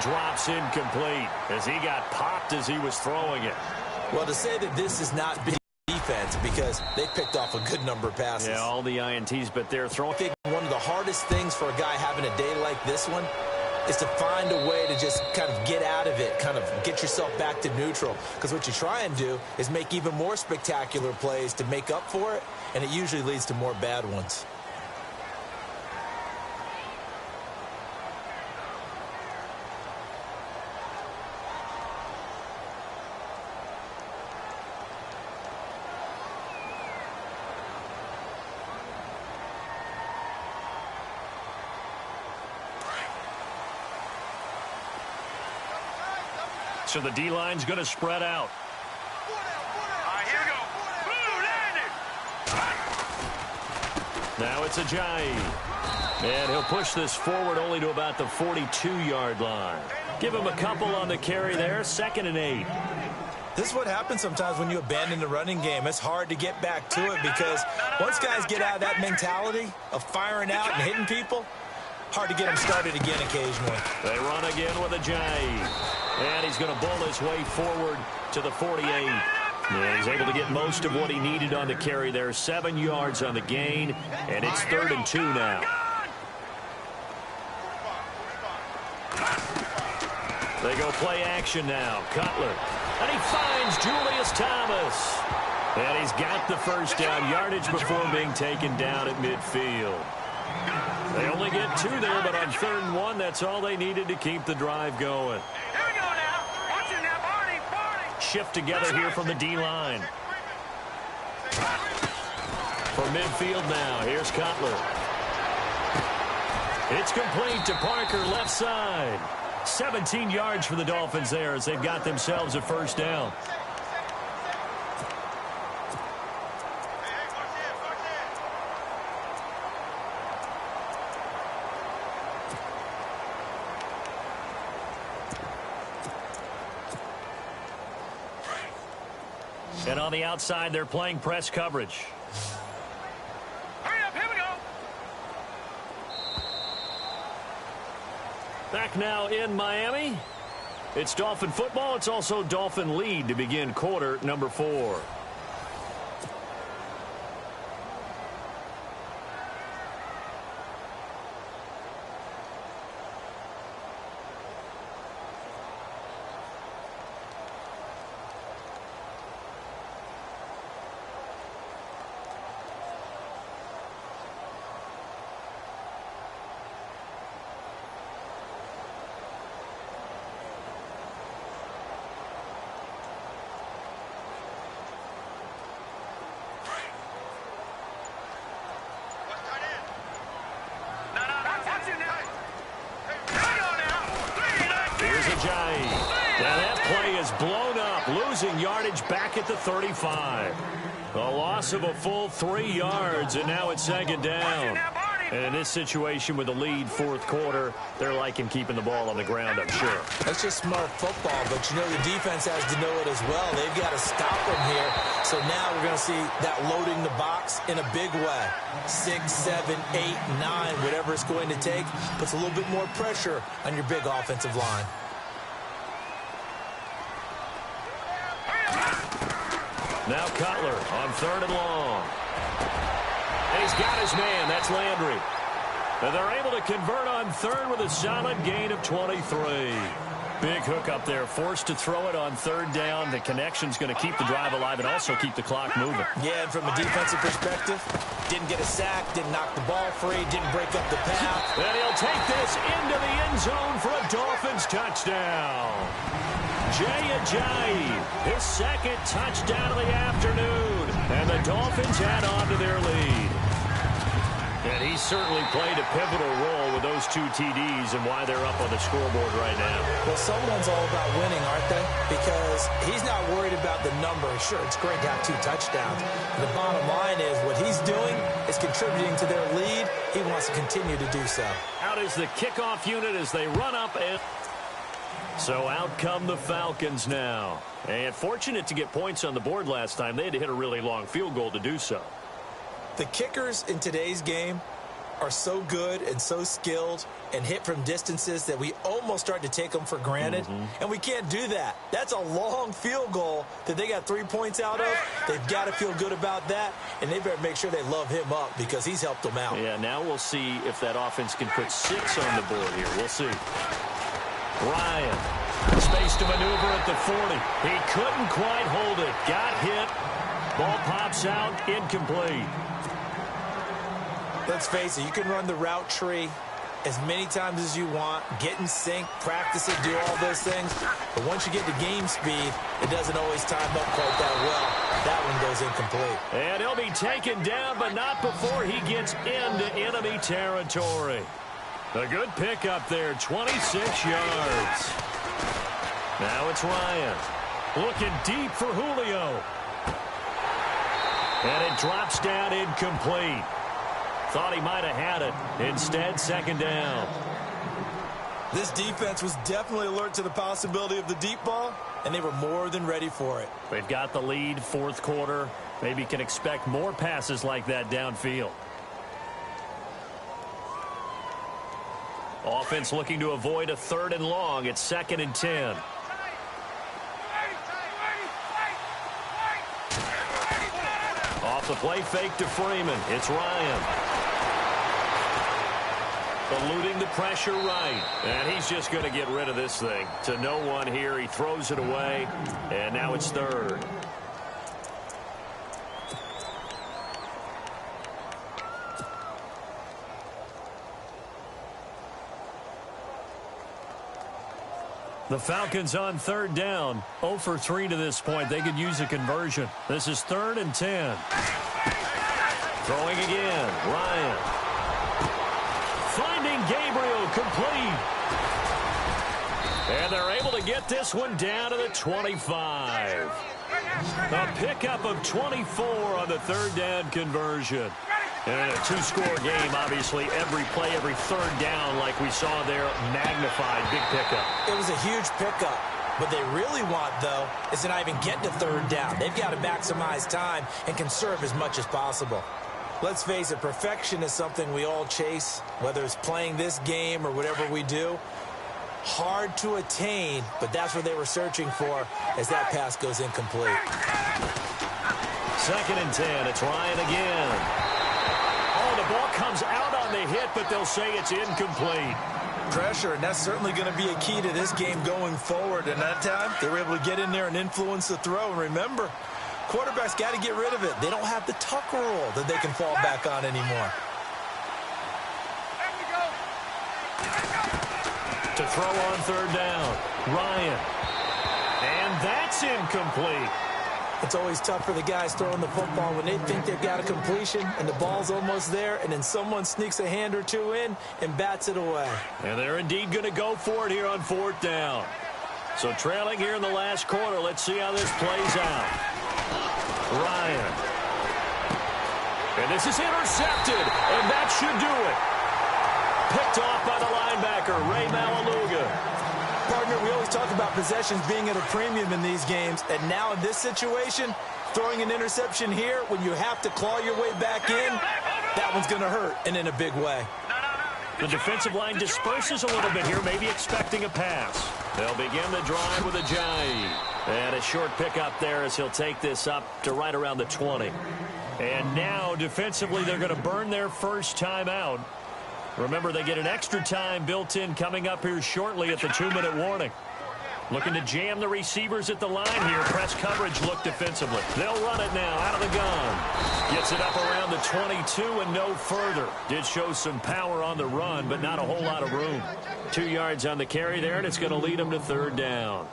drops incomplete as he got popped as he was throwing it. Well, to say that this is not big defense because they picked off a good number of passes. Yeah, all the INTs, but they're throwing. I think one of the hardest things for a guy having a day like this one is to find a way to just kind of get out of it, kind of get yourself back to neutral. Because what you try and do is make even more spectacular plays to make up for it, and it usually leads to more bad ones. So the D-line's going to spread out. All right, here we go. Now it's Ajayi. And he'll push this forward only to about the 42-yard line. Give him a couple on the carry there. 2nd and 8. This is what happens sometimes when you abandon the running game. It's hard to get back to it because once guys get out of that mentality of firing out and hitting people, hard to get them started again occasionally. They run again with Ajayi. And he's going to bull his way forward to the 48. Yeah, he's able to get most of what he needed on the carry there. 7 yards on the gain, and it's 3rd and 2 now. They go play action now. Cutler. And he finds Julius Thomas. And he's got the first down yardage before being taken down at midfield. They only get 2 there, but on 3rd and 1, that's all they needed to keep the drive going. Shift together here from the D-line. From midfield now, here's Cutler. It's complete to Parker, left side. 17 yards for the Dolphins there as they've got themselves a first down. And on the outside, they're playing press coverage. Hurry up, here we go. Back now in Miami. It's Dolphin football. It's also Dolphin lead to begin quarter number 4. Now that play is blown up, losing yardage back at the 35. A loss of a full 3 yards, and now it's 2nd down. And in this situation with the lead 4th quarter, they're liking keeping the ball on the ground, I'm sure. That's just smart football, but you know the defense has to know it as well. They've got to stop them here. So now we're going to see that loading the box in a big way. 6, 7, 8, 9, whatever it's going to take, puts a little bit more pressure on your big offensive line. Now Cutler on 3rd and long. And he's got his man. That's Landry. And they're able to convert on 3rd with a solid gain of 23. Big hook up there. Forced to throw it on 3rd down. The connection's going to keep the drive alive and also keep the clock moving. Yeah, and from a defensive perspective, didn't get a sack, didn't knock the ball free, didn't break up the path. And he'll take this into the end zone for a Dolphins touchdown. Ajayi, his 2nd touchdown of the afternoon. And the Dolphins add on to their lead. And he certainly played a pivotal role with those 2 TDs and why they're up on the scoreboard right now. Well, someone's all about winning, aren't they? Because he's not worried about the number. Sure, it's great to have 2 touchdowns. The bottom line is what he's doing is contributing to their lead. He wants to continue to do so. Out is the kickoff unit as they run up and... So out come the Falcons now. And fortunate to get points on the board last time. They had to hit a really long field goal to do so. The kickers in today's game are so good and so skilled and hit from distances that we almost start to take them for granted. And we can't do that. That's a long field goal that they got 3 points out of. They've got to feel good about that, and they better make sure they love him up because he's helped them out. Yeah, now we'll see if that offense can put 6 on the board here. We'll see. Ryan, space to maneuver at the 40. He couldn't quite hold it. Got hit. Ball pops out, incomplete. Let's face it, you can run the route tree as many times as you want, get in sync, practice it, do all those things. But once you get to game speed, it doesn't always time up quite that well. That one goes incomplete. And he'll be taken down, but not before he gets into enemy territory. A good pickup there, 26 yards. Now it's Ryan. Looking deep for Julio. And it drops down incomplete. Thought he might have had it. Instead, second down. This defense was definitely alert to the possibility of the deep ball, and they were more than ready for it. They've got the lead, fourth quarter. Maybe can expect more passes like that downfield. Offense looking to avoid a 3rd and long. It's 2nd and 10. Off the play fake to Freeman. It's Ryan. Eluding the pressure right. And he's just going to get rid of this thing. To no one here. He throws it away. And now it's 3rd. The Falcons on 3rd down. 0 for 3 to this point. They could use a conversion. This is 3rd and 10. Throwing again. Ryan. Finding Gabriel, complete. And they're able to get this one down to the 25. A pickup of 24 on the 3rd down conversion. And a 2-score game, obviously, every play, every 3rd down, like we saw there, magnified, big pickup. It was a huge pickup. What they really want, though, is to not even get to 3rd down. They've got to maximize time and conserve as much as possible. Let's face it, perfection is something we all chase, whether it's playing this game or whatever we do. Hard to attain, but that's what they were searching for as that pass goes incomplete. 2nd and 10. It's Ryan again. Oh, the ball comes out on the hit, but they'll say it's incomplete. Pressure, and that's certainly going to be a key to this game going forward. And that time, they were able to get in there and influence the throw. And remember, quarterbacks got to get rid of it. They don't have the tuck rule that they can fall back on anymore. To throw on 3rd down, Ryan. And that's incomplete. It's always tough for the guys throwing the football when they think they've got a completion and the ball's almost there, and then someone sneaks a hand or two in and bats it away. And they're indeed going to go for it here on 4th down. So trailing here in the last quarter, let's see how this plays out. Ryan. And this is intercepted, and that should do it. Picked off by the linebacker, Ray Malaluga. Partner, we always talk about possessions being at a premium in these games, and now in this situation, throwing an interception here when you have to claw your way back in, that one's going to hurt, and in a big way. The defensive line disperses a little bit here, maybe expecting a pass. They'll begin the drive with a Ajayi. And a short pickup there as he'll take this up to right around the 20. And now, defensively, they're going to burn their first timeout. Remember, they get an extra time built in coming up here shortly at the 2-minute warning. Looking to jam the receivers at the line here. Press coverage look defensively. They'll run it now out of the gun. Gets it up around the 22 and no further. Did show some power on the run, but not a whole lot of room. 2 yards on the carry there, and it's going to lead them to 3rd down.